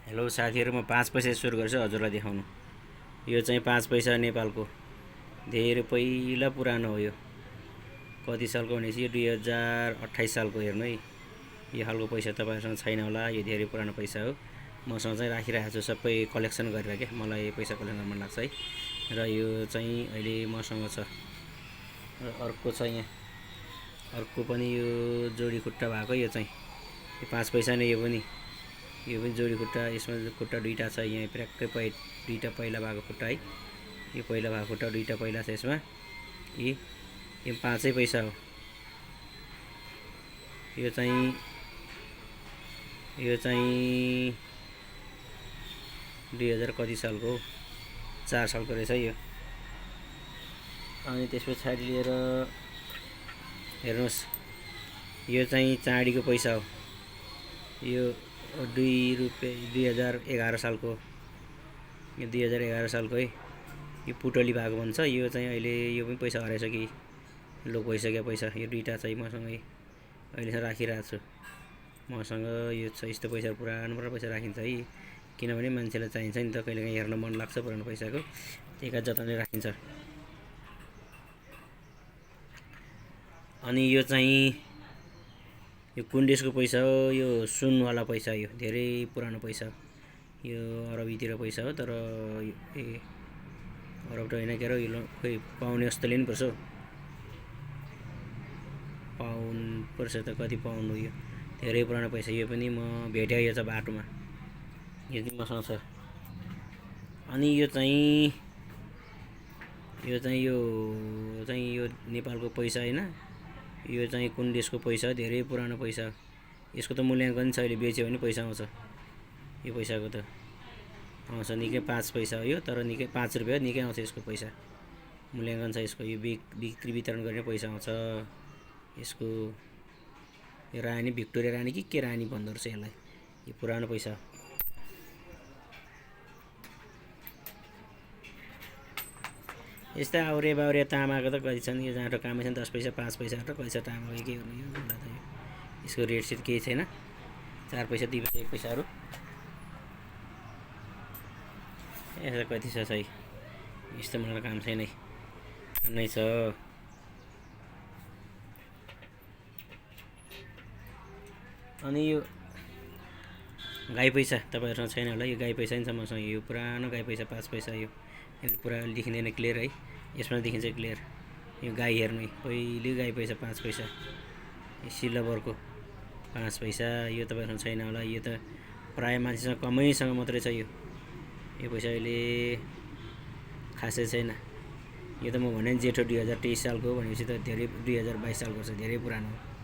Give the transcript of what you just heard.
Hello साथीहरु, म 5 पैसा सुरु गर्छु हजुरलाई देखाउनु। यो चाहिँ 5 पैसा नेपालको धेरै पहिला पुरानो हो। यो कति सालको भनेपछि यो 2028 सालको हेर्नु है। यो खालको पैसा तपाईहरुसँग छैन होला, यो धेरै पुरानो पैसा हो। मसँग चाहिँ राखिरहेको छु सबै कलेक्सन गरेर के, मलाई पैसा कलेक्सन गर्न मन लाग्छ है। र यो चाहिँ अहिले मसँग छ। र अर्को छ यहाँ, अर्को पनि यो जोडी खुट्टा भएको, यो चाहिँ यो 5 पैसा नै, यो पनि जोडी खुट्टा। यसमा खुट्टा दुईटा छ, यहाँ प्र्याक्कै दुईटा पहिला भएको खुट्टा है। यो पहिला भएको खुट्टा दुईटा पहिला छ यसमा। यो 5 पैसा हो। यो चाहिँ 2000 कति सालको हो, 4 सालको रहेछ यो। अनि त्यस पछाडि लिएर हेर्नुस्, यो चाहिँ चाँडीको पैसा हो। यो 2 रुपैयाँ 2011 सालको, यो 2011 सालको है। यो पुटली भएको भन्छ। यो चाहिँ अहिले यो पनि पैसा हराएछ कि लोप भइसक्यो पैसा। यो दुईटा चाहिँ मसँगै अहिलेसम्म राखिरहेको छु। मसँग यो छ, यस्तो पैसा पुरानो पैसा राखिन्छ है, किनभने मान्छेलाई चाहिन्छ नि त, कहिलेकाहीँ हेर्न मन लाग्छ पुरानो पैसाको, त्यही जताले राखिन्छ। अनि यो चाहिँ यो कुन्डेसको पैसा हो। यो सुनवाला पैसा, यो धेरै पुरानो पैसा हो। यो अरबीतिर पैसा हो, तर अरब त होइन के अरे, यो खोइ पाउने जस्तो लिनु पर्छ। पाउन्ड पर्छ त, कति पाउन्ड हो यो, धेरै पुरानो पैसा। यो पनि म भेटेँ, यो छ बाटोमा, यो पनि मसँग छ। अनि यो चाहिँ नेपालको पैसा होइन, यो चाहिँ कुन देशको पैसा, धेरै पुरानो पैसा। यसको त मूल्याङ्कन छ, अहिले बेच्यो भने पैसा आउँछ। यो पैसाको त आउँछ निकै, 5 पैसा हो यो, तर निकै 5 रुपैयाँ निकै आउँछ यसको पैसा, मूल्याङ्कन छ यसको। यो बिक्री वितरण गर्ने पैसा आउँछ यसको। यो रानी, भिक्टोरिया रानी के रानी भन्दो रहेछ यसलाई। यो पुरानो पैसा हो। यस्ता आउरे बाउरे तामाको त कति छन्, यो जाँठो कामै छन्, 10 पैसा 5 पैसा र कति छ तामाको, के गर्नु यो भन्दा त। यसको रेट सेट केही छैन, 4 पैसा 2 पैसा 1 पैसाहरू यस्तो कति छ है। यस्तो मलाई काम छैन नै छ। अनि यो गाई पैसा तपाईहरुसँग छैन होला, यो गाई पैसा नि छ मसँग। यो पुरानो गाई पैसा 5 पैसा। यो पुरा देखिँदैन क्लियर है, यसमा देखिन्छ क्लियर। यो गाई हेर्नु है, पहिले गाई पैसा 5 पैसा, यो सिल्भरको 5 पैसा। यो तपाईहरुसँग छैन होला, यो त प्राय मान्छेसँग कमैसँग मात्रै छ यो पैसा अहिले खासै छैन। यो त म भने जेठो 2023 सालको हो, भनेपछि त धेरै 2022 सालको छ, धेरै पुरानो हो।